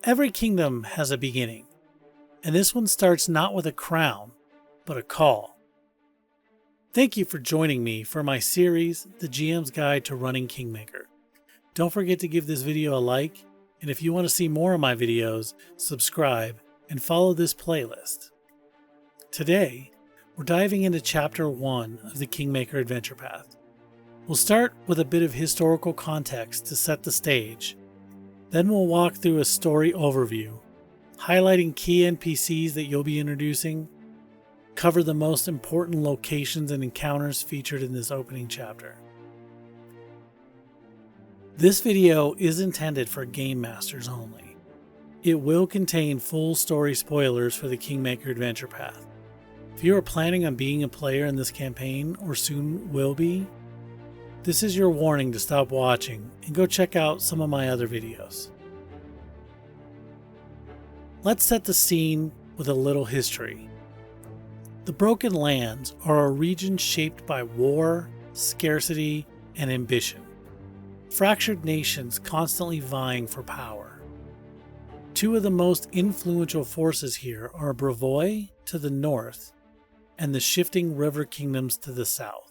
Every kingdom has a beginning, and this one starts not with a crown, but a call. Thank you for joining me for my series, The GM's Guide to Running Kingmaker. Don't forget to give this video a like, and if you want to see more of my videos, subscribe and follow this playlist. Today, we're diving into Chapter 1 of the Kingmaker Adventure Path. We'll start with a bit of historical context to set the stage. Then we'll walk through a story overview, highlighting key NPCs that you'll be introducing, cover the most important locations and encounters featured in this opening chapter. This video is intended for game masters only. It will contain full story spoilers for the Kingmaker Adventure Path. If you are planning on being a player in this campaign, or soon will be, this is your warning to stop watching and go check out some of my other videos. Let's set the scene with a little history. The Broken Lands are a region shaped by war, scarcity, and ambition. Fractured nations constantly vying for power. Two of the most influential forces here are Brevoy to the north and the shifting river kingdoms to the south.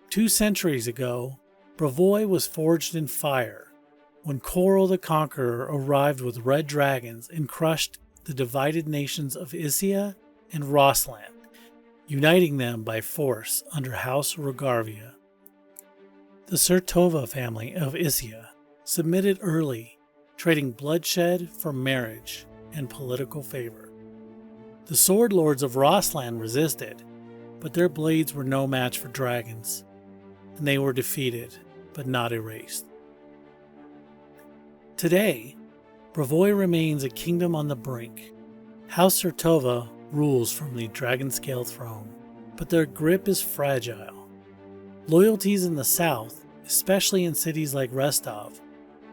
2 centuries ago, Brevoy was forged in fire when Coral the Conqueror arrived with red dragons and crushed the divided nations of Isia and Rossland, uniting them by force under House Rogarvia. The Surtova family of Isia submitted early, trading bloodshed for marriage and political favor. The Swordlords of Rossland resisted, but their blades were no match for dragons, and they were defeated, but not erased. Today, Brevoy remains a kingdom on the brink. House Surtova rules from the Dragonscale throne, but their grip is fragile. Loyalties in the south, especially in cities like Restov,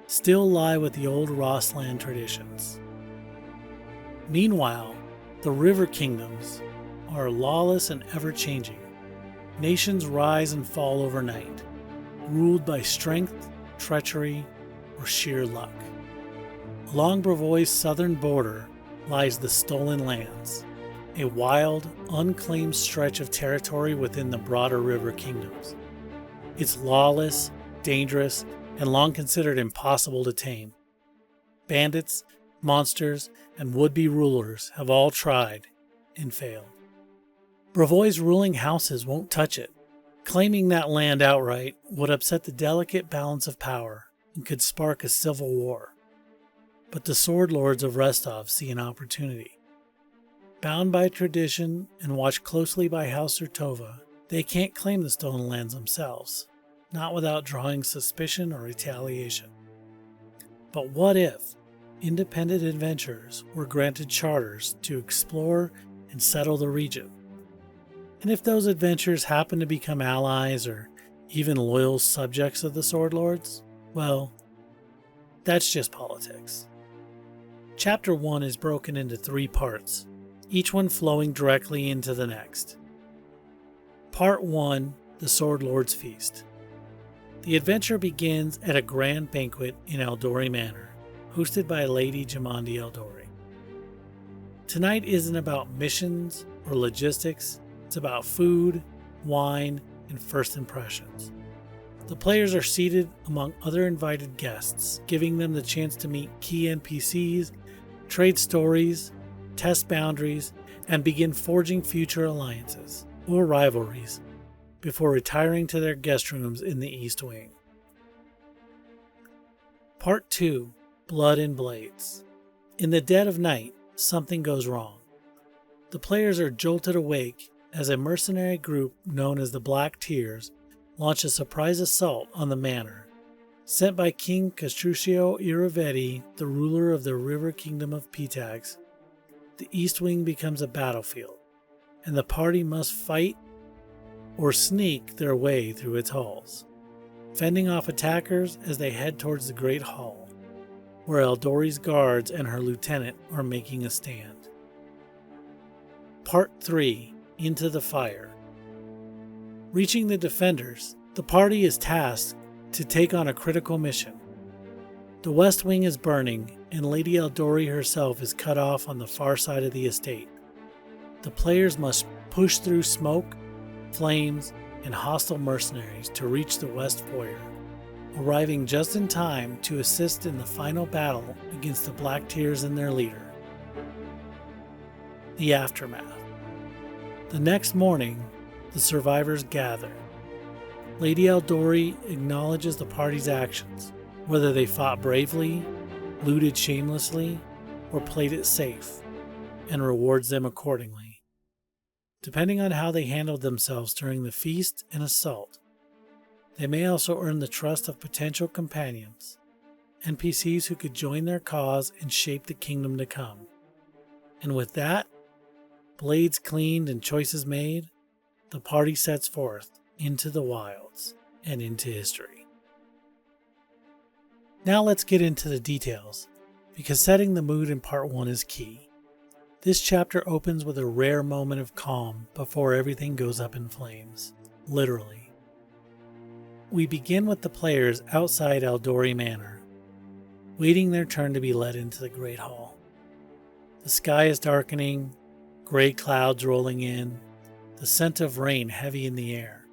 still lie with the old Rossland traditions. Meanwhile, the river kingdoms are lawless and ever-changing. Nations rise and fall overnight, ruled by strength, treachery, or sheer luck. Along Brevoy's southern border lies the Stolen Lands, a wild, unclaimed stretch of territory within the broader river kingdoms. It's lawless, dangerous, and long considered impossible to tame. Bandits, monsters, and would-be rulers have all tried and failed. Brevoy's ruling houses won't touch it. Claiming that land outright would upset the delicate balance of power and could spark a civil war. But the Swordlords of Restov see an opportunity. Bound by tradition and watched closely by House Surtova, they can't claim the Stolen Lands themselves, not without drawing suspicion or retaliation. But what if independent adventurers were granted charters to explore and settle the region? And if those adventurers happen to become allies or even loyal subjects of the Swordlords, well, that's just politics. Chapter 1 is broken into 3 parts, each one flowing directly into the next. Part 1, the Swordlord's Feast. The adventure begins at a grand banquet in Aldori Manor, hosted by Lady Jamandi Aldori. Tonight isn't about missions or logistics. It's about food, wine, and first impressions. The players are seated among other invited guests, giving them the chance to meet key NPCs, trade stories, test boundaries, and begin forging future alliances or rivalries before retiring to their guest rooms in the East Wing. Part 2, Blood and Blades. In the dead of night, something goes wrong. The players are jolted awake as a mercenary group known as the Black Tears launch a surprise assault on the manor. Sent by King Tartuccio Iravetti, the ruler of the river kingdom of Pitags, the East Wing becomes a battlefield, and the party must fight or sneak their way through its halls, fending off attackers as they head towards the Great Hall, where Aldori's guards and her lieutenant are making a stand. Part 3, Into the Fire. Reaching the defenders, the party is tasked to take on a critical mission. The West Wing is burning, and Lady Aldori herself is cut off on the far side of the estate. The players must push through smoke, flames, and hostile mercenaries to reach the west foyer, arriving just in time to assist in the final battle against the Black Tears and their leader. The aftermath. The next morning, the survivors gather. Lady Aldori acknowledges the party's actions, whether they fought bravely, looted shamelessly, or played it safe, and rewards them accordingly. Depending on how they handled themselves during the feast and assault, they may also earn the trust of potential companions, NPCs who could join their cause and shape the kingdom to come. And with that, blades cleaned and choices made, the party sets forth into the wilds and into history. Now let's get into the details, because setting the mood in part 1 is key. This chapter opens with a rare moment of calm before everything goes up in flames, literally. We begin with the players outside Aldori Manor, waiting their turn to be led into the Great Hall. The sky is darkening, gray clouds rolling in, the scent of rain heavy in the air.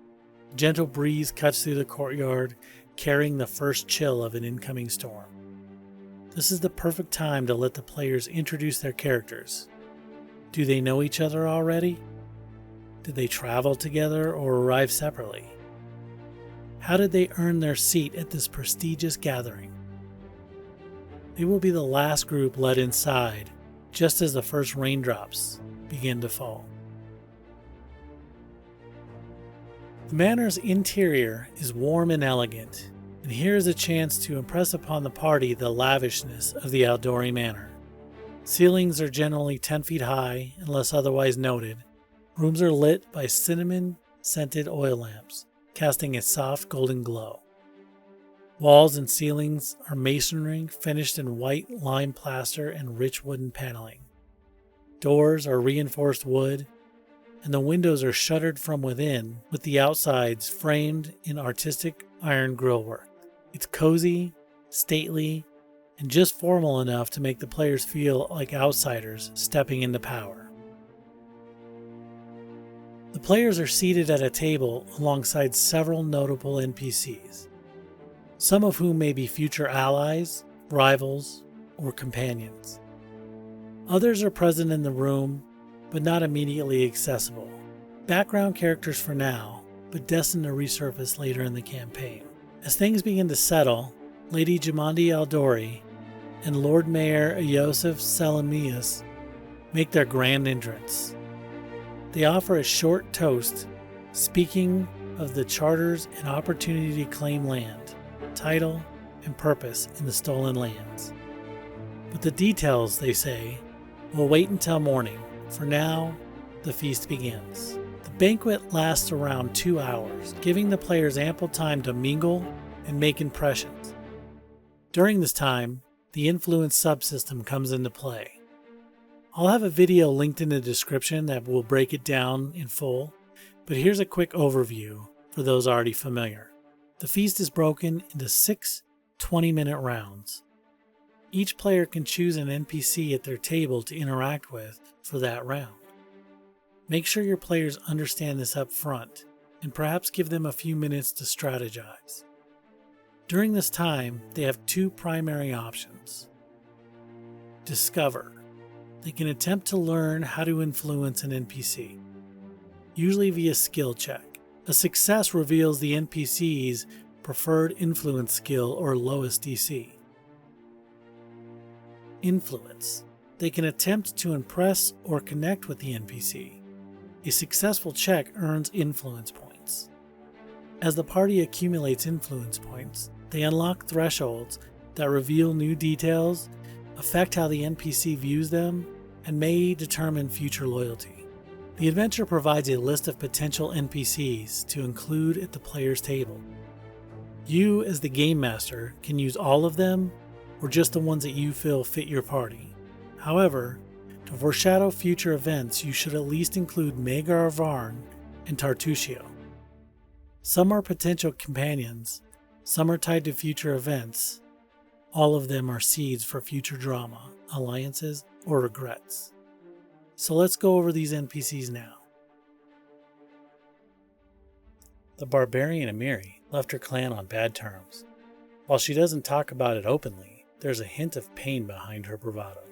A gentle breeze cuts through the courtyard, carrying the first chill of an incoming storm. This is the perfect time to let the players introduce their characters. Do they know each other already? Did they travel together or arrive separately? How did they earn their seat at this prestigious gathering? They will be the last group led inside, just as the first raindrops begin to fall. The manor's interior is warm and elegant, and here is a chance to impress upon the party the lavishness of the Aldori Manor. Ceilings are generally 10 feet high, unless otherwise noted. Rooms are lit by cinnamon-scented oil lamps, casting a soft golden glow. Walls and ceilings are masonry finished in white lime plaster and rich wooden paneling. Doors are reinforced wood, and the windows are shuttered from within, with the outsides framed in artistic iron grillwork. It's cozy, stately, and just formal enough to make the players feel like outsiders stepping into power. The players are seated at a table alongside several notable NPCs, some of whom may be future allies, rivals, or companions. Others are present in the room, but not immediately accessible. Background characters for now, but destined to resurface later in the campaign. As things begin to settle, Lady Jamandi Aldori and Lord Mayor Iosef Salamius make their grand entrance. They offer a short toast, speaking of the charters and opportunity to claim land, title, and purpose in the stolen lands. But the details, they say, will wait until morning. For now, the feast begins. The banquet lasts around 2 hours, giving the players ample time to mingle and make impressions. During this time, the influence subsystem comes into play. I'll have a video linked in the description that will break it down in full, but here's a quick overview for those already familiar. The feast is broken into 6 20-minute rounds. Each player can choose an NPC at their table to interact with for that round. Make sure your players understand this up front, and perhaps give them a few minutes to strategize. During this time, they have 2 primary options. Discover. They can attempt to learn how to influence an NPC, usually via skill check. A success reveals the NPC's preferred influence skill or lowest DC. Influence. They can attempt to impress or connect with the NPC. A successful check earns influence points. As the party accumulates influence points, they unlock thresholds that reveal new details, affect how the NPC views them, and may determine future loyalty. The adventure provides a list of potential NPCs to include at the player's table. You, as the game master, can use all of them or just the ones that you feel fit your party. However, to foreshadow future events, you should at least include Maegar Varn and Tartuccio. Some are potential companions, some are tied to future events. All of them are seeds for future drama, alliances, or regrets. So let's go over these NPCs now. The barbarian Amiri left her clan on bad terms. While she doesn't talk about it openly, there's a hint of pain behind her bravado.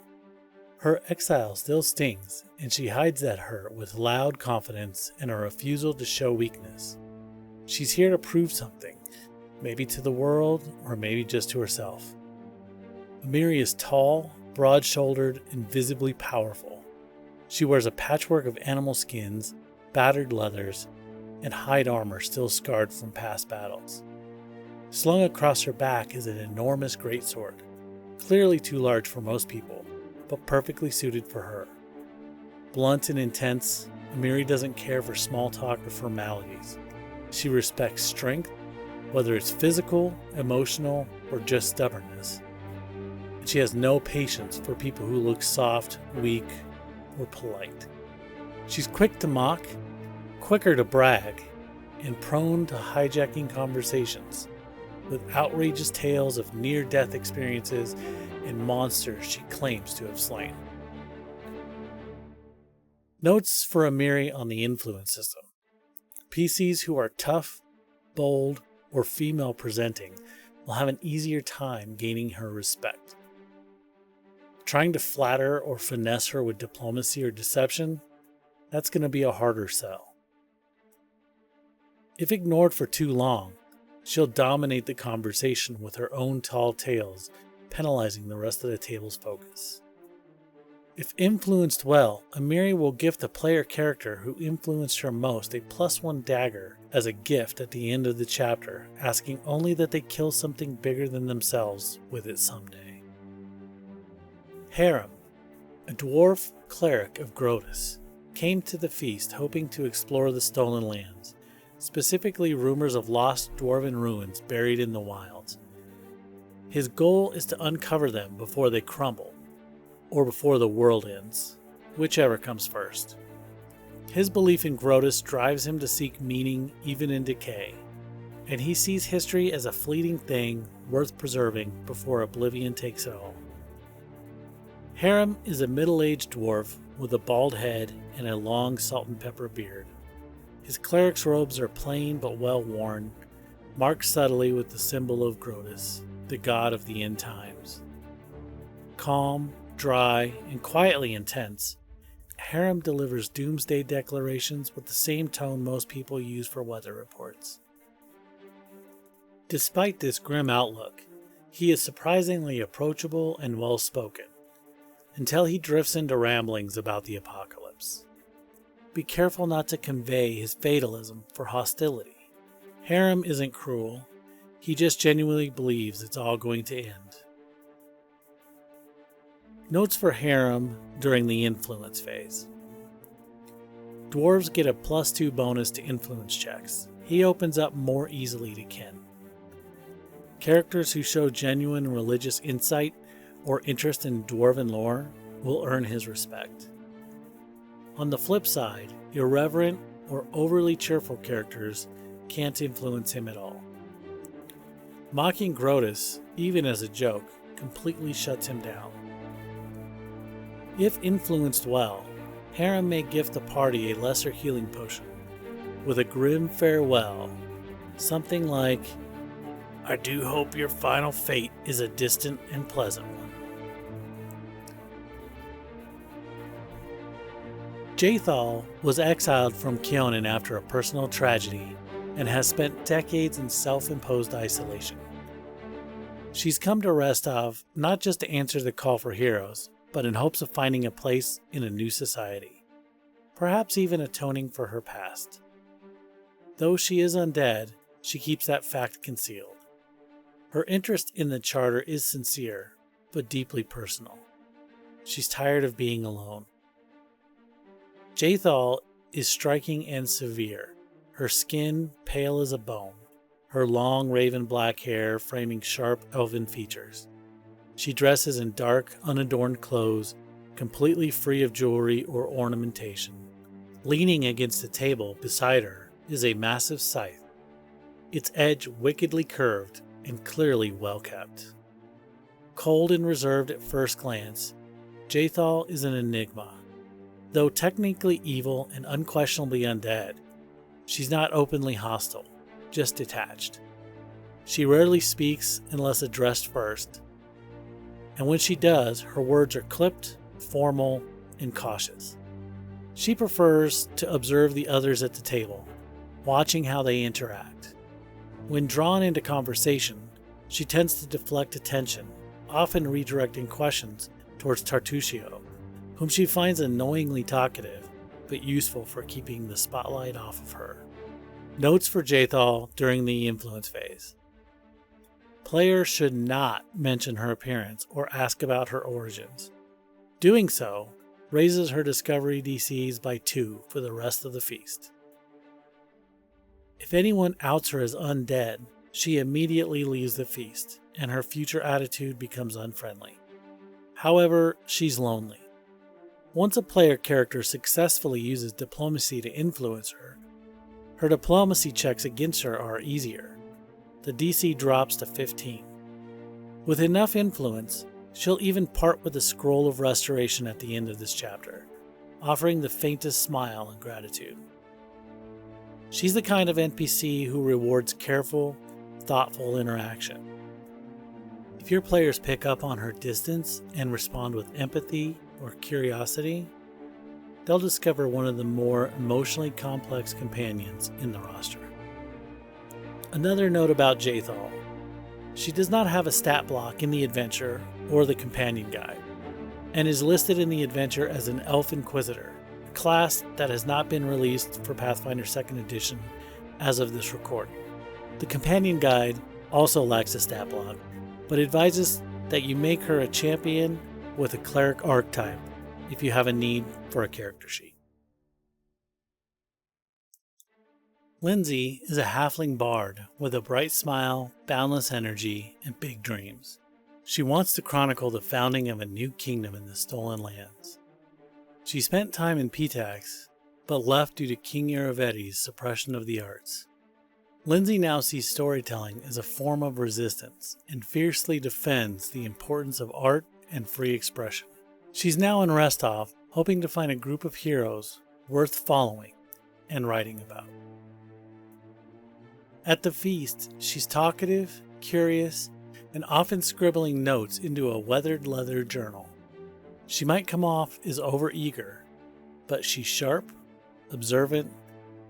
Her exile still stings, and she hides that hurt with loud confidence and a refusal to show weakness. She's here to prove something, maybe to the world, or maybe just to herself. Amiri is tall, broad-shouldered, and visibly powerful. She wears a patchwork of animal skins, battered leathers, and hide armor still scarred from past battles. Slung across her back is an enormous greatsword, clearly too large for most people, but perfectly suited for her. Blunt and intense, Amiri doesn't care for small talk or formalities. She respects strength, whether it's physical, emotional, or just stubbornness. And she has no patience for people who look soft, weak, or polite. She's quick to mock, quicker to brag, and prone to hijacking conversations, with outrageous tales of near-death experiences and monsters she claims to have slain. Notes for Amiri on the influence system. PCs who are tough, bold, or female-presenting will have an easier time gaining her respect. Trying to flatter or finesse her with diplomacy or deception, that's going to be a harder sell. If ignored for too long, she'll dominate the conversation with her own tall tales, penalizing the rest of the table's focus. If influenced well, Amiri will gift a player character who influenced her most a +1 dagger as a gift at the end of the chapter, asking only that they kill something bigger than themselves with it someday. Harrim, a dwarf cleric of Grotus, came to the feast hoping to explore the stolen lands, specifically rumors of lost dwarven ruins buried in the wilds. His goal is to uncover them before they crumble, or before the world ends, whichever comes first. His belief in Grotus drives him to seek meaning even in decay, and he sees history as a fleeting thing worth preserving before oblivion takes it all. Harrim is a middle-aged dwarf with a bald head and a long salt and pepper beard. His cleric's robes are plain but well worn, marked subtly with the symbol of Grotus, the god of the end times. Calm, dry, and quietly intense, Harrim delivers doomsday declarations with the same tone most people use for weather reports. Despite this grim outlook, he is surprisingly approachable and well-spoken, until he drifts into ramblings about the apocalypse. Be careful not to convey his fatalism for hostility. Harrim isn't cruel, he just genuinely believes it's all going to end. Notes for Harrim during the influence phase. Dwarves get a +2 bonus to influence checks. He opens up more easily to kin. Characters who show genuine religious insight or interest in dwarven lore will earn his respect. On the flip side, irreverent or overly cheerful characters can't influence him at all. Mocking Grotus, even as a joke, completely shuts him down. If influenced well, Harrim may gift the party a lesser healing potion, with a grim farewell, something like, "I do hope your final fate is a distant and pleasant one." Jaethal was exiled from Kionin after a personal tragedy and has spent decades in self-imposed isolation. She's come to Restov not just to answer the call for heroes, but in hopes of finding a place in a new society, perhaps even atoning for her past. Though she is undead, she keeps that fact concealed. Her interest in the Charter is sincere, but deeply personal. She's tired of being alone. Jaethal is striking and severe, her skin pale as a bone, her long raven black hair framing sharp elven features. She dresses in dark, unadorned clothes, completely free of jewelry or ornamentation. Leaning against the table beside her is a massive scythe, its edge wickedly curved and clearly well kept. Cold and reserved at first glance, Jaethal is an enigma. Though technically evil and unquestionably undead, she's not openly hostile, just detached. She rarely speaks unless addressed first, and when she does, her words are clipped, formal, and cautious. She prefers to observe the others at the table, watching how they interact. When drawn into conversation, she tends to deflect attention, often redirecting questions towards Tartuccio, whom she finds annoyingly talkative, but useful for keeping the spotlight off of her. Notes for Jaethal during the influence phase. Players should not mention her appearance or ask about her origins. Doing so raises her discovery DCs by 2 for the rest of the feast. If anyone outs her as undead, she immediately leaves the feast, and her future attitude becomes unfriendly. However, she's lonely. Once a player character successfully uses diplomacy to influence her, her diplomacy checks against her are easier. The DC drops to 15. With enough influence, she'll even part with a scroll of restoration at the end of this chapter, offering the faintest smile and gratitude. She's the kind of NPC who rewards careful, thoughtful interaction. If your players pick up on her distance and respond with empathy or curiosity, they'll discover one of the more emotionally complex companions in the roster. Another note about Jaethal. She does not have a stat block in the adventure or the companion guide, and is listed in the adventure as an Elf Inquisitor, a class that has not been released for Pathfinder 2nd Edition as of this recording. The companion guide also lacks a stat block, but advises that you make her a champion with a cleric archetype if you have a need for a character sheet. Linzi is a halfling bard with a bright smile, boundless energy, and big dreams. She wants to chronicle the founding of a new kingdom in the Stolen Lands. She spent time in Pitax, but left due to King Irovetti's suppression of the arts. Linzi now sees storytelling as a form of resistance and fiercely defends the importance of art and free expression. She's now in Restov, hoping to find a group of heroes worth following and writing about. At the feast, she's talkative, curious, and often scribbling notes into a weathered leather journal. She might come off as overeager, but she's sharp, observant,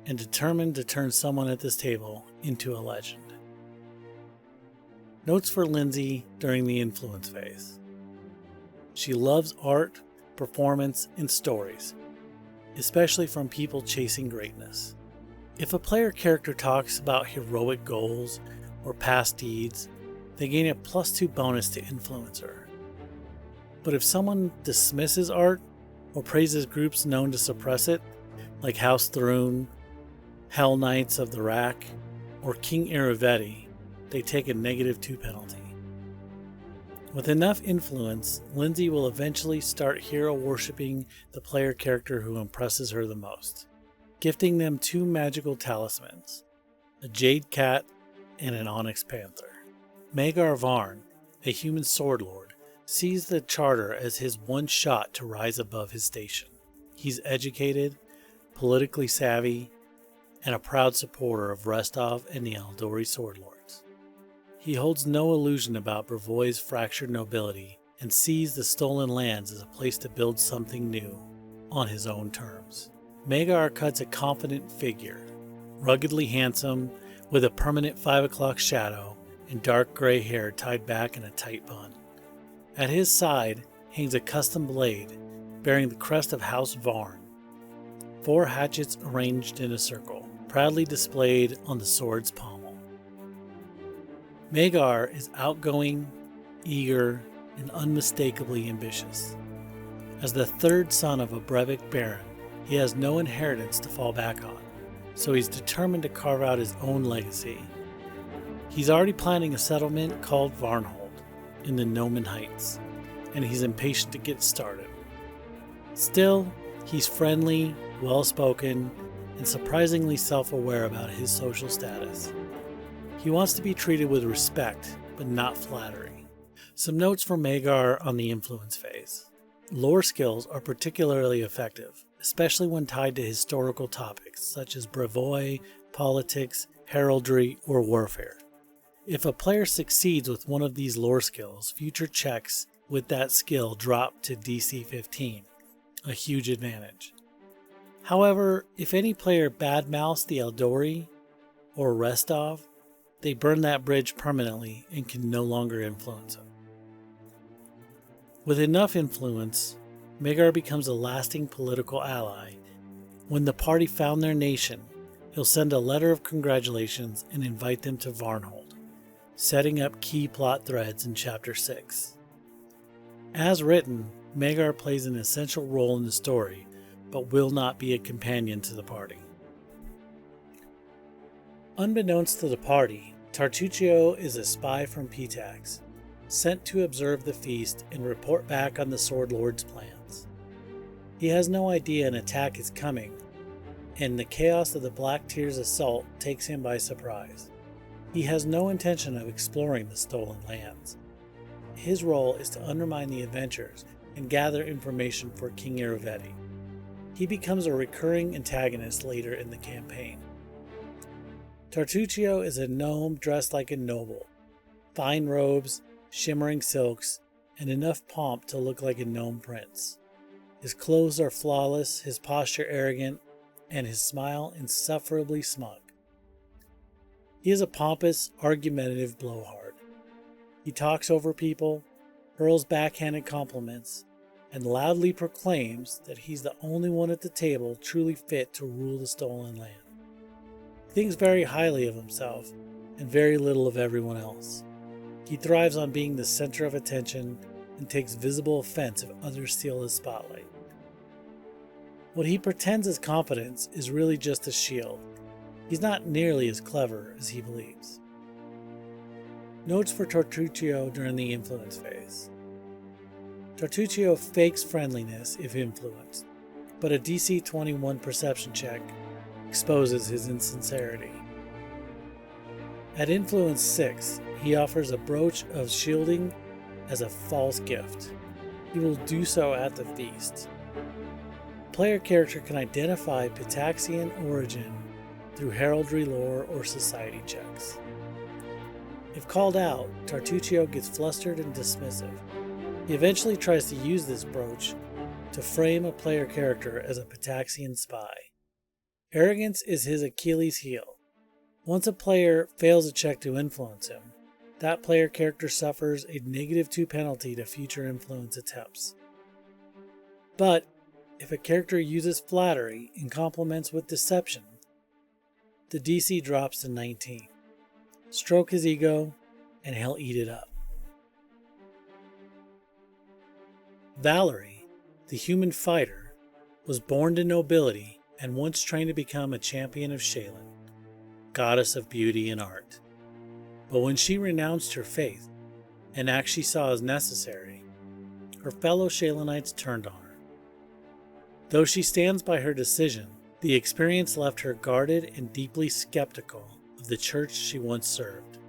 and determined to turn someone at this table into a legend. Notes for Linzi during the influence phase. She loves art, performance, and stories, especially from people chasing greatness. If a player character talks about heroic goals or past deeds, they gain a +2 bonus to influence her. But if someone dismisses art or praises groups known to suppress it, like House Thrune, Hell Knights of the Rack, or King Irovetti, they take a -2 penalty. With enough influence, Linzi will eventually start hero worshipping the player character who impresses her the most, gifting them 2 magical talismans, a Jade Cat and an Onyx Panther. Maegar Varn, a human swordlord, sees the charter as his one shot to rise above his station. He's educated, politically savvy, and a proud supporter of Restov and the Aldori Swordlords. He holds no illusion about Brevoy's fractured nobility and sees the Stolen Lands as a place to build something new, on his own terms. Maegar cuts a confident figure, ruggedly handsome, with a permanent 5 o'clock shadow and dark gray hair tied back in a tight bun. At his side hangs a custom blade bearing the crest of House Varn, 4 hatchets arranged in a circle, proudly displayed on the sword's pommel. Maegar is outgoing, eager, and unmistakably ambitious. As the 3rd son of a Brevik baron, he has no inheritance to fall back on, so he's determined to carve out his own legacy. He's already planning a settlement called Varnhold in the Nomen Heights, and he's impatient to get started. Still, he's friendly, well-spoken, and surprisingly self-aware about his social status. He wants to be treated with respect, but not flattery. Some notes from Maegar on the influence phase. Lore skills are particularly effective, especially when tied to historical topics such as brevoy, politics, heraldry, or warfare. If a player succeeds with one of these lore skills, future checks with that skill drop to DC 15, a huge advantage. However, if any player badmouths the Aldori or Restov, they burn that bridge permanently and can no longer influence him. With enough influence, Maegar becomes a lasting political ally. When the party found their nation, he'll send a letter of congratulations and invite them to Varnhold, setting up key plot threads in Chapter 6. As written, Maegar plays an essential role in the story, but will not be a companion to the party. Unbeknownst to the party, Tartuccio is a spy from Pitax, sent to observe the feast and report back on the Swordlord's plans. He has no idea an attack is coming, and the chaos of the Black Tear's assault takes him by surprise. He has no intention of exploring the stolen lands. His role is to undermine the adventures and gather information for King Iravetti. He becomes a recurring antagonist later in the campaign. Tartuccio is a gnome dressed like a noble. Fine robes, shimmering silks, and enough pomp to look like a gnome prince. His clothes are flawless, his posture arrogant, and his smile insufferably smug. He is a pompous, argumentative blowhard. He talks over people, hurls backhanded compliments, and loudly proclaims that he's the only one at the table truly fit to rule the stolen land. He thinks very highly of himself and very little of everyone else. He thrives on being the center of attention and takes visible offense if others steal his spotlight. What he pretends is confidence is really just a shield. He's not nearly as clever as he believes. Notes for Tartuccio during the influence phase. Tartuccio fakes friendliness if influenced, but a DC 21 perception check exposes his insincerity. At influence 6, he offers a brooch of shielding as a false gift. He will do so at the feast. Player character can identify Pitaxian origin through heraldry lore or society checks. If called out, Tartuccio gets flustered and dismissive. He eventually tries to use this brooch to frame a player character as a Pitaxian spy. Arrogance is his Achilles heel. Once a player fails a check to influence him, that player character suffers a -2 penalty to future influence attempts. But if a character uses flattery and compliments with deception, the DC drops to 19. Stroke his ego, and he'll eat it up. Valerie, the human fighter, was born to nobility and once trained to become a champion of Shaelin, goddess of beauty and art. But when she renounced her faith, an act she saw as necessary, her fellow Shaelinites turned on her. Though she stands by her decision, the experience left her guarded and deeply skeptical of the church she once served.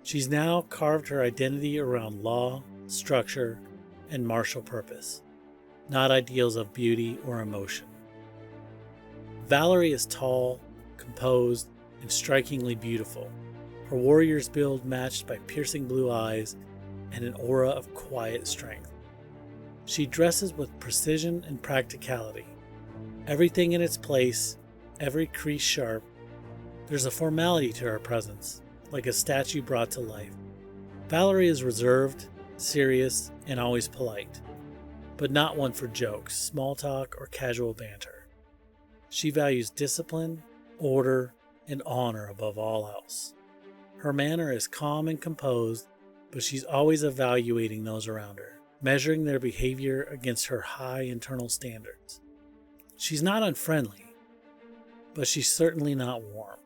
She's now carved her identity around law, structure, and martial purpose, not ideals of beauty or emotion. Valerie is tall, composed, and strikingly beautiful, her warrior's build matched by piercing blue eyes and an aura of quiet strength. She dresses with precision and practicality, everything in its place, every crease sharp. There's a formality to her presence, like a statue brought to life. Valerie is reserved, serious, and always polite, but not one for jokes, small talk, or casual banter. She values discipline, order, and honor above all else. Her manner is calm and composed, but she's always evaluating those around her, measuring their behavior against her high internal standards. She's not unfriendly, but she's certainly not warm.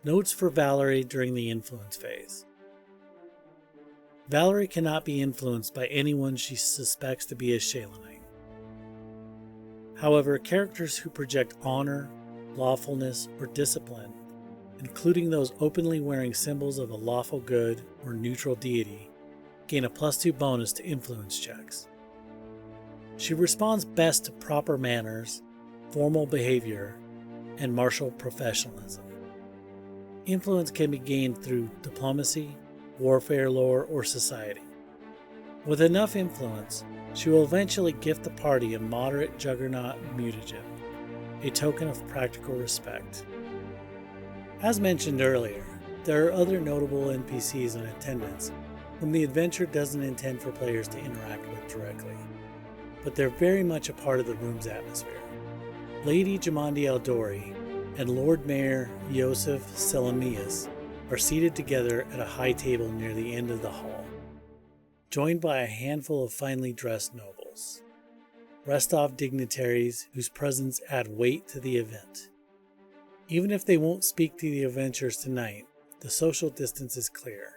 Notes for Valerie during the influence phase. Valerie cannot be influenced by anyone she suspects to be a Shaelinite. However, characters who project honor, lawfulness, or discipline, including those openly wearing symbols of a lawful good or neutral deity, gain a +2 bonus to influence checks. She responds best to proper manners, formal behavior, and martial professionalism. Influence can be gained through diplomacy, warfare lore, or society. With enough influence, she will eventually gift the party a moderate juggernaut mutagen, a token of practical respect. As mentioned earlier, there are other notable NPCs in attendance whom the adventure doesn't intend for players to interact with directly, but they're very much a part of the room's atmosphere. Lady Jamandi Aldori and Lord Mayor Yosef Selamius are seated together at a high table near the end of the hall, joined by a handful of finely dressed nobles, Restov dignitaries whose presence add weight to the event. Even if they won't speak to the adventurers tonight, the social distance is clear.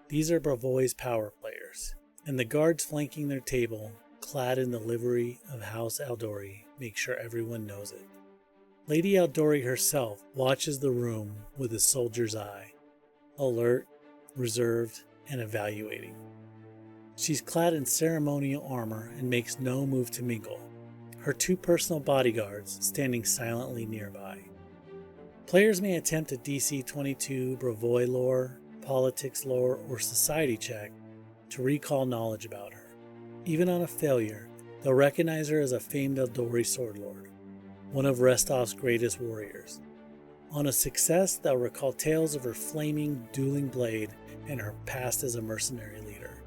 These are Bravoy's power players, and the guards flanking their table, clad in the livery of House Aldori, make sure everyone knows it. Lady Aldori herself watches the room with a soldier's eye, alert, reserved, and evaluating. She's clad in ceremonial armor and makes no move to mingle, her 2 personal bodyguards standing silently nearby. Players may attempt a DC 22 Bravoy lore, politics lore, or society check to recall knowledge about her. Even on a failure, they'll recognize her as a famed Aldori Swordlord, one of Restov's greatest warriors. On a success, they'll recall tales of her flaming, dueling blade and her past as a mercenary leader.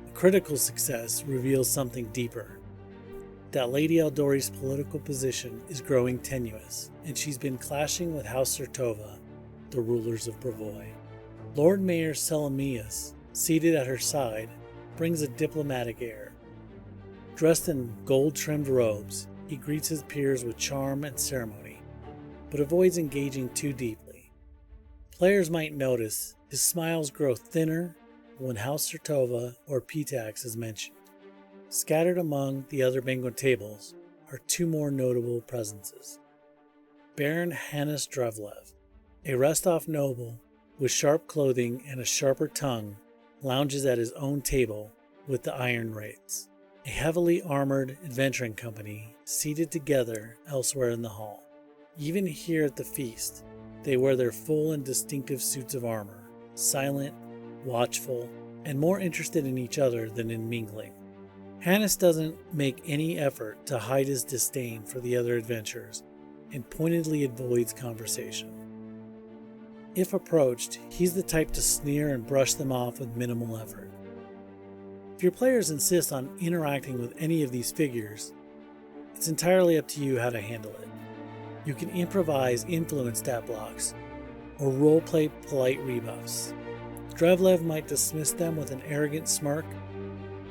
A critical success reveals something deeper, that Lady Aldori's political position is growing tenuous, and she's been clashing with House Sertova, the rulers of Bravoy. Lord Mayor Selamius, seated at her side, brings a diplomatic air. Dressed in gold-trimmed robes, he greets his peers with charm and ceremony, but avoids engaging too deeply. Players might notice his smiles grow thinner when House Sertova or Pitax is mentioned. Scattered among the other banquet tables are 2 more notable presences. Baron Hannes Drevlev, a Restov noble with sharp clothing and a sharper tongue, lounges at his own table with the Iron Wraiths, a heavily armored adventuring company seated together elsewhere in the hall. Even here at the feast, they wear their full and distinctive suits of armor, silent, watchful, and more interested in each other than in mingling. Hannes doesn't make any effort to hide his disdain for the other adventurers and pointedly avoids conversation. If approached, he's the type to sneer and brush them off with minimal effort. If your players insist on interacting with any of these figures, it's entirely up to you how to handle it. You can improvise influence stat blocks or roleplay polite rebuffs. Drevlev might dismiss them with an arrogant smirk,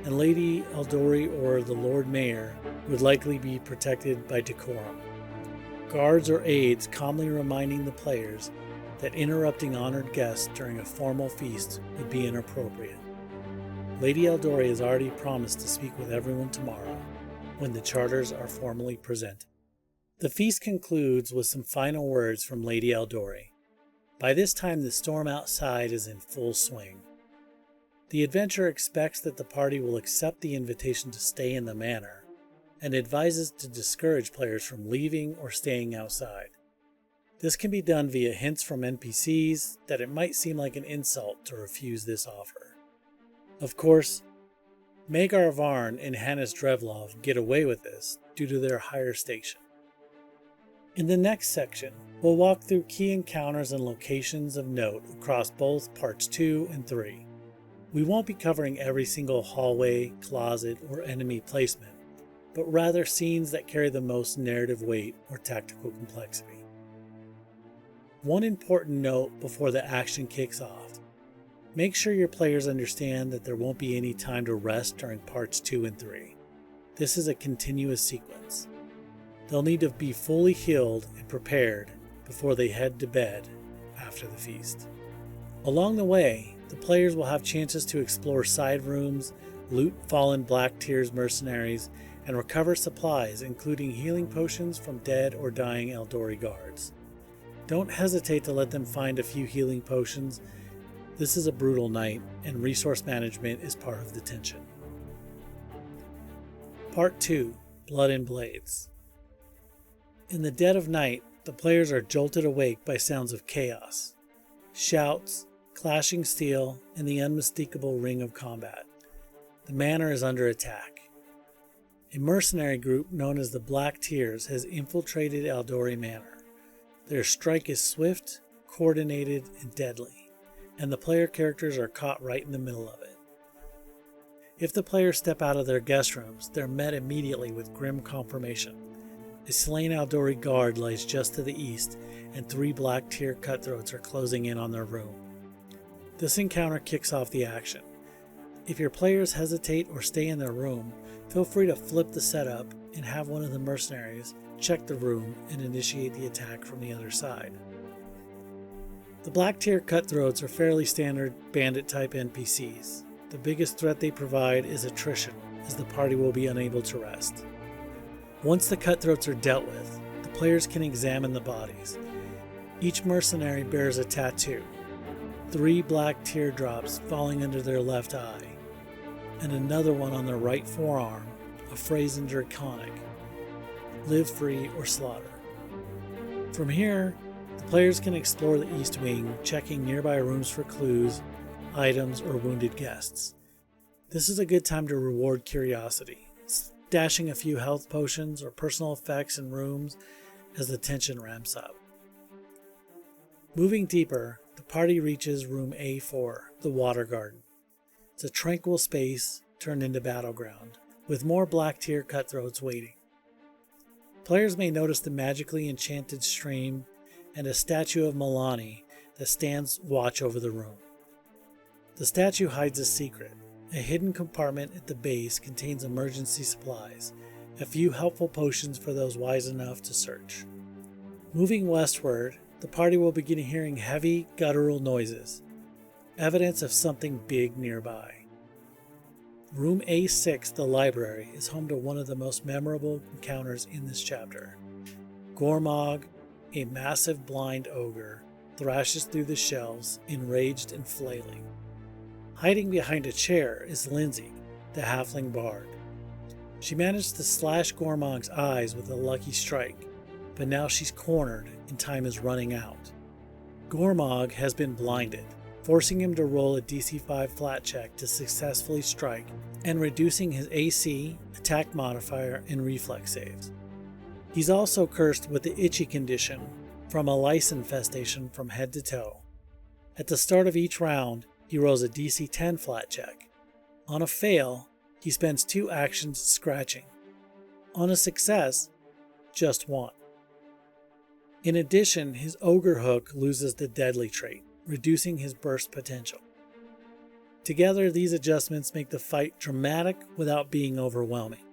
and Lady Aldori or the Lord Mayor would likely be protected by decorum. Guards or aides calmly reminding the players that interrupting honored guests during a formal feast would be inappropriate. Lady Aldori has already promised to speak with everyone tomorrow, when the charters are formally presented. The feast concludes with some final words from Lady Aldori. By this time, the storm outside is in full swing. The adventurer expects that the party will accept the invitation to stay in the manor, and advises to discourage players from leaving or staying outside. This can be done via hints from NPCs that it might seem like an insult to refuse this offer. Of course, Maegar Varn and Hannes Drevlev get away with this due to their higher station. In the next section, we'll walk through key encounters and locations of note across both parts 2 and 3. We won't be covering every single hallway, closet, or enemy placement, but rather scenes that carry the most narrative weight or tactical complexity. One important note before the action kicks off. Make sure your players understand that there won't be any time to rest during parts 2 and 3. This is a continuous sequence. They'll need to be fully healed and prepared before they head to bed after the feast. Along the way, the players will have chances to explore side rooms, loot fallen Black Tears mercenaries, and recover supplies including healing potions from dead or dying Aldori guards. Don't hesitate to let them find a few healing potions, This is a brutal night, and resource management is part of the tension. Part 2. Blood and Blades. In the dead of night, the players are jolted awake by sounds of chaos. Shouts, clashing steel, and the unmistakable ring of combat. The manor is under attack. A mercenary group known as the Black Tears has infiltrated Aldori Manor. Their strike is swift, coordinated, and deadly, and the player characters are caught right in the middle of it. If the players step out of their guest rooms, they're met immediately with grim confirmation. A slain Aldori guard lies just to the east, and 3 Black Tear cutthroats are closing in on their room. This encounter kicks off the action. If your players hesitate or stay in their room, feel free to flip the setup and have one of the mercenaries check the room and initiate the attack from the other side. The Black Tear cutthroats are fairly standard bandit-type NPCs. The biggest threat they provide is attrition, as the party will be unable to rest. Once the cutthroats are dealt with, the players can examine the bodies. Each mercenary bears a tattoo, 3 black teardrops falling under their left eye, and another one on their right forearm, a phrase in Draconic, "Live free or slaughter." From here, the players can explore the East Wing, checking nearby rooms for clues, items, or wounded guests. This is a good time to reward curiosity, stashing a few health potions or personal effects in rooms as the tension ramps up. Moving deeper, the party reaches room A4, the Water Garden. It's a tranquil space turned into battleground, with more Black Tear cutthroats waiting. Players may notice the magically enchanted stream and a statue of Milani that stands watch over the room. The statue hides a secret. A hidden compartment at the base contains emergency supplies, a few helpful potions for those wise enough to search. Moving westward, the party will begin hearing heavy, guttural noises, evidence of something big nearby. Room A6, the library, is home to one of the most memorable encounters in this chapter. Gormog, a massive blind ogre, thrashes through the shelves, enraged and flailing. Hiding behind a chair is Linzi, the halfling bard. She managed to slash Gormog's eyes with a lucky strike, but now she's cornered and time is running out. Gormog has been blinded, forcing him to roll a DC 5 flat check to successfully strike and reducing his AC, attack modifier, and reflex saves. He's also cursed with the itchy condition from a lice infestation from head to toe. At the start of each round, he rolls a DC 10 flat check. On a fail, he spends 2 actions scratching. On a success, just 1. In addition, his Ogre Hook loses the deadly trait, reducing his burst potential. Together, these adjustments make the fight dramatic without being overwhelming.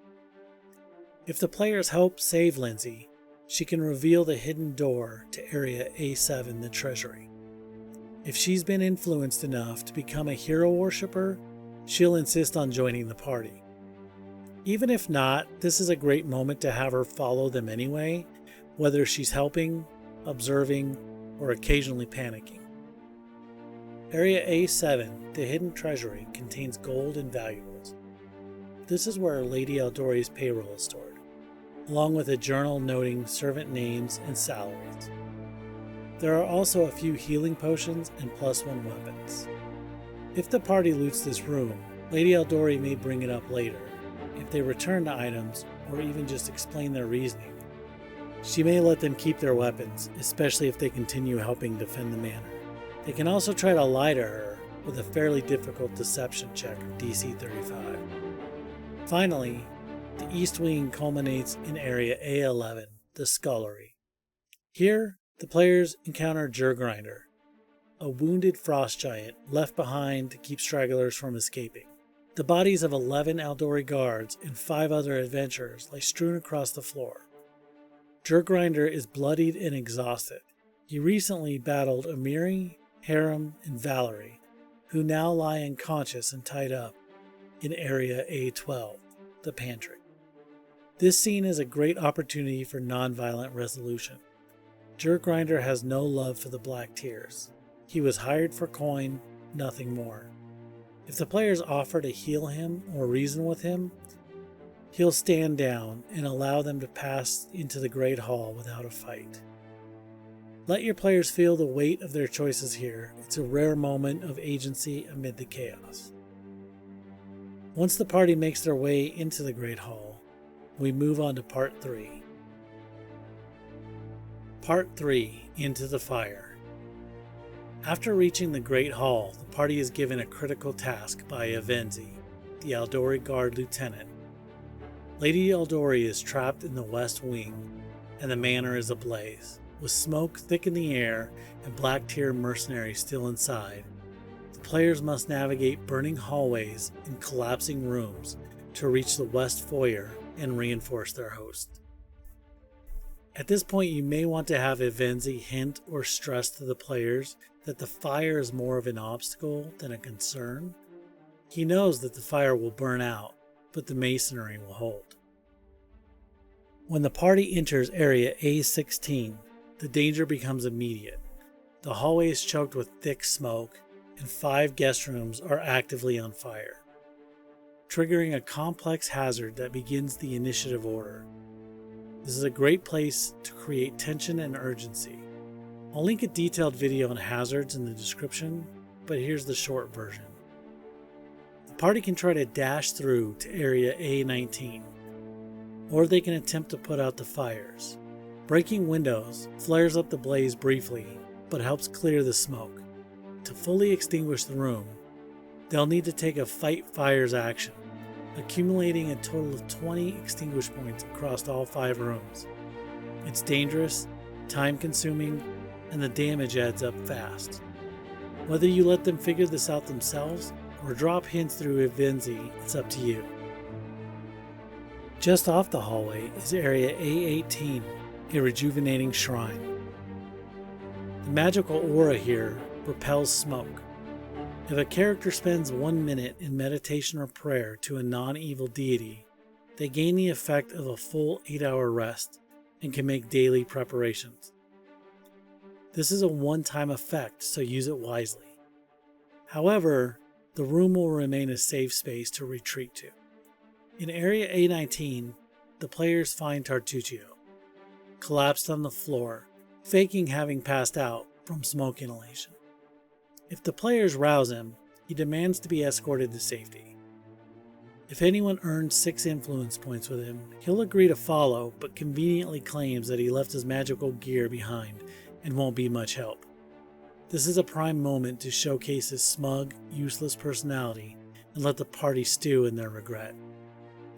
If the players help save Linzi, she can reveal the hidden door to Area A7, the Treasury. If she's been influenced enough to become a hero worshipper, she'll insist on joining the party. Even if not, this is a great moment to have her follow them anyway, whether she's helping, observing, or occasionally panicking. Area A7, the hidden treasury, contains gold and valuables. This is where Lady Aldori's payroll is stored, along with a journal noting servant names and salaries. There are also a few healing potions and +1 weapons. If the party loots this room, Lady Aldori may bring it up later. If they return the items, or even just explain their reasoning, she may let them keep their weapons, especially if they continue helping defend the manor. They can also try to lie to her with a fairly difficult deception check of DC 35. Finally, the East Wing culminates in Area A11, the Skullery. Here, the players encounter Jurgrinder, a wounded frost giant left behind to keep stragglers from escaping. The bodies of 11 Aldori guards and 5 other adventurers lie strewn across the floor. Jurgrinder is bloodied and exhausted. He recently battled Amiri, Harrim, and Valerie, who now lie unconscious and tied up in Area A12, the Pantry. This scene is a great opportunity for non-violent resolution. Jurgrinder has no love for the Black Tears. He was hired for coin nothing more. If the players offer to heal him or reason with him, he'll stand down and allow them to pass into the Great Hall without a fight. Let your players feel the weight of their choices here. It's a rare moment of agency amid the chaos. Once the party makes their way into the Great Hall, we move on to Part 3. Part 3, Into the Fire. After reaching the Great Hall, the party is given a critical task by Linzi, the Aldori Guard Lieutenant. Lady Aldori is trapped in the West Wing, and the manor is ablaze. With smoke thick in the air and black-tier mercenaries still inside, the players must navigate burning hallways and collapsing rooms to reach the West Foyer and reinforce their host. At this point, you may want to have Linzi hint or stress to the players that the fire is more of an obstacle than a concern. He knows that the fire will burn out, but the masonry will hold. When the party enters area A16, the danger becomes immediate. The hallway is choked with thick smoke, and 5 guest rooms are actively on fire, triggering a complex hazard that begins the initiative order. This is a great place to create tension and urgency. I'll link a detailed video on hazards in the description, but here's the short version. The party can try to dash through to area A19, or they can attempt to put out the fires. Breaking windows flares up the blaze briefly, but helps clear the smoke. To fully extinguish the room, they'll need to take a fight fires action, accumulating a total of 20 extinguish points across all 5 rooms. It's dangerous, time-consuming, and the damage adds up fast. Whether you let them figure this out themselves or drop hints through Linzi, it's up to you. Just off the hallway is area A18, a Rejuvenating Shrine. The magical aura here repels smoke. If a character spends 1 minute in meditation or prayer to a non-evil deity, they gain the effect of a full 8-hour rest and can make daily preparations. This is a one-time effect, so use it wisely. However, the room will remain a safe space to retreat to. In area A19, the players find Tartuccio, collapsed on the floor, faking having passed out from smoke inhalation. If the players rouse him, he demands to be escorted to safety. If anyone earns 6 influence points with him, he'll agree to follow, but conveniently claims that he left his magical gear behind and won't be much help. This is a prime moment to showcase his smug, useless personality and let the party stew in their regret.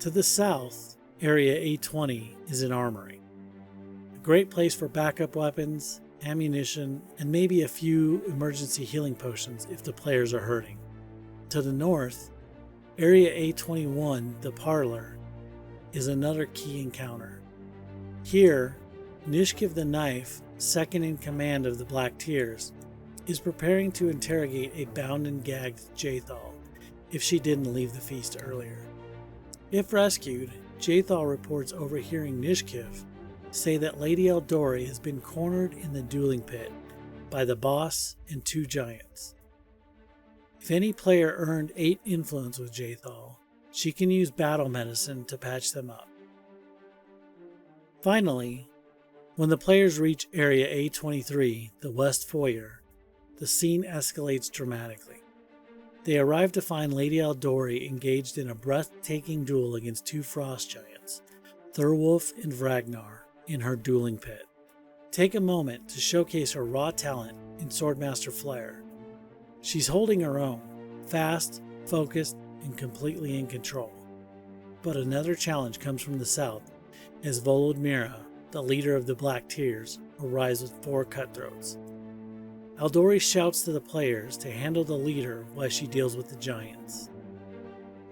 To the south, area A20 is an armory. A great place for backup weapons, ammunition, and maybe a few emergency healing potions if the players are hurting. To the north, area A21, the Parlor, is another key encounter. Here, Nishkiv the Knife, second in command of the Black Tears, is preparing to interrogate a bound and gagged Jaethal if she didn't leave the feast earlier. If rescued, Jaethal reports overhearing Nishkiv say that Lady Aldori has been cornered in the dueling pit by the boss and 2 giants. If any player earned 8 influence with Jaethal, she can use battle medicine to patch them up. Finally, when the players reach area A23, the West Foyer, the scene escalates dramatically. They arrive to find Lady Aldori engaged in a breathtaking duel against 2 frost giants, Thurwolf and Vragnar, in her dueling pit. Take a moment to showcase her raw talent in Swordmaster Flair. She's holding her own, fast, focused, and completely in control. But another challenge comes from the south as Volodmira, the leader of the Black Tears, arrives with 4 cutthroats. Aldori shouts to the players to handle the leader while she deals with the giants.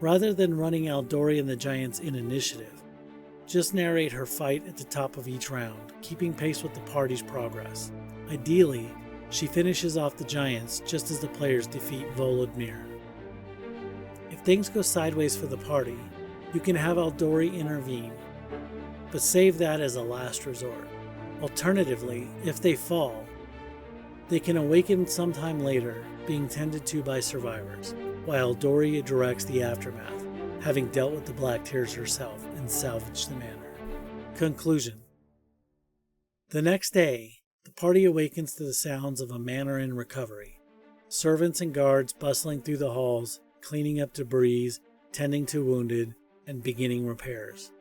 Rather than running Aldori and the giants in initiative, just narrate her fight at the top of each round, keeping pace with the party's progress. Ideally, she finishes off the giants just as the players defeat Volodmir. If things go sideways for the party, you can have Aldori intervene, but save that as a last resort. Alternatively, if they fall, They can awaken sometime later, being tended to by survivors, while Aldori directs the aftermath, having dealt with the Black Tears herself and salvaged the manor. Conclusion. The next day, the party awakens to the sounds of a manor in recovery. Servants and guards bustling through the halls, cleaning up debris, tending to wounded, and beginning repairs.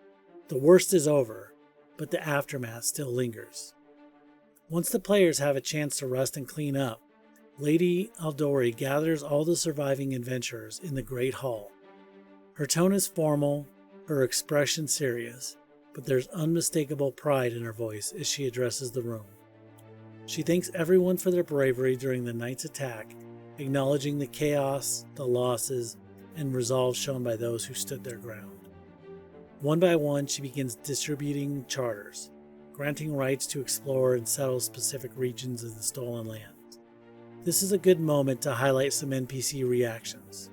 The worst is over, but the aftermath still lingers. Once the players have a chance to rest and clean up, Lady Aldori gathers all the surviving adventurers in the Great Hall. Her tone is formal, her expression serious, but there's unmistakable pride in her voice as she addresses the room. She thanks everyone for their bravery during the night's attack, acknowledging the chaos, the losses, and resolve shown by those who stood their ground. One by one, she begins distributing charters, granting rights to explore and settle specific regions of the stolen lands. This is a good moment to highlight some NPC reactions.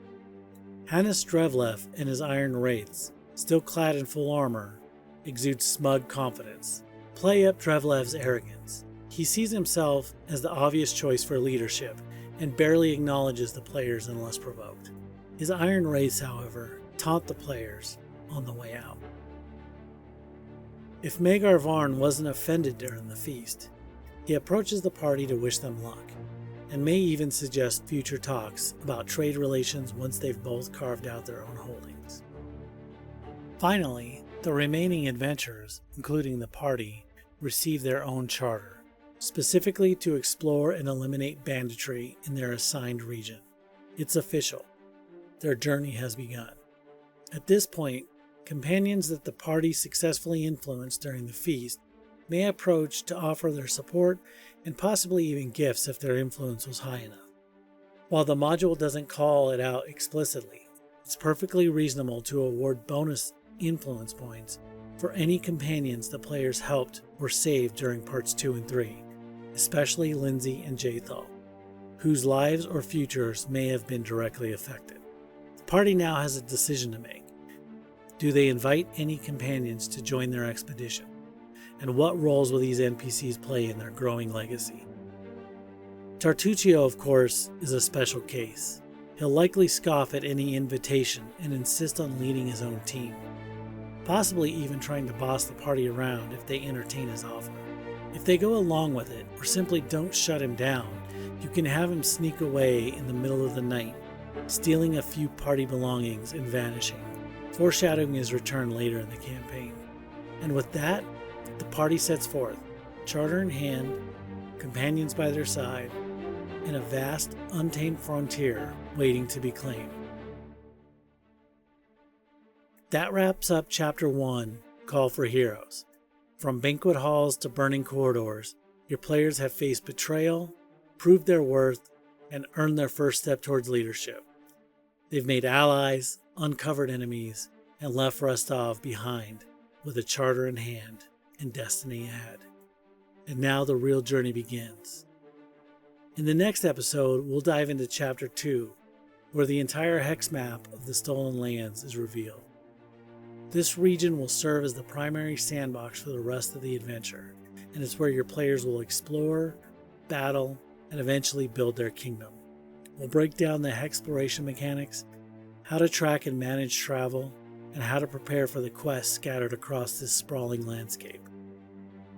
Hannes Drevlev and his iron wraiths, still clad in full armor, exude smug confidence. Play up Drevlev's arrogance. He sees himself as the obvious choice for leadership and barely acknowledges the players unless provoked. His iron wraiths, however, taunt the players on the way out. If Maegar Varn wasn't offended during the feast, he approaches the party to wish them luck, and may even suggest future talks about trade relations once they've both carved out their own holdings. Finally, the remaining adventurers, including the party, receive their own charter, specifically to explore and eliminate banditry in their assigned region. It's official. Their journey has begun. At this point, companions that the party successfully influenced during the feast may approach to offer their support and possibly even gifts if their influence was high enough. While the module doesn't call it out explicitly, it's perfectly reasonable to award bonus influence points for any companions the players helped or saved during parts 2 and 3, especially Linzi and Jaethal, whose lives or futures may have been directly affected. The party now has a decision to make. Do they invite any companions to join their expedition? And what roles will these NPCs play in their growing legacy? Tartuccio, of course, is a special case. He'll likely scoff at any invitation and insist on leading his own team, possibly even trying to boss the party around if they entertain his offer. If they go along with it, or simply don't shut him down, you can have him sneak away in the middle of the night, stealing a few party belongings and vanishing, foreshadowing his return later in the campaign. And with that, the party sets forth, charter in hand, companions by their side, and a vast, untamed frontier waiting to be claimed. That wraps up Chapter 1, Call for Heroes. From banquet halls to burning corridors, your players have faced betrayal, proved their worth, and earned their first step towards leadership. They've made allies, uncovered enemies, and left Rostov behind with a charter in hand and destiny ahead. And now the real journey begins. In the next episode, we'll dive into Chapter 2, where the entire hex map of the Stolen Lands is revealed. This region will serve as the primary sandbox for the rest of the adventure, and it's where your players will explore, battle, and eventually build their kingdom. We'll break down the hexploration mechanics, how to track and manage travel, and how to prepare for the quests scattered across this sprawling landscape.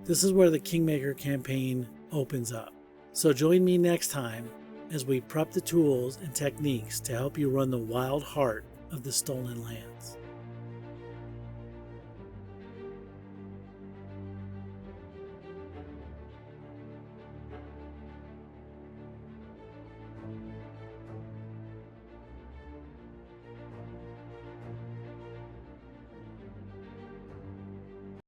This is where the Kingmaker campaign opens up. So join me next time as we prep the tools and techniques to help you run the wild heart of the Stolen Lands.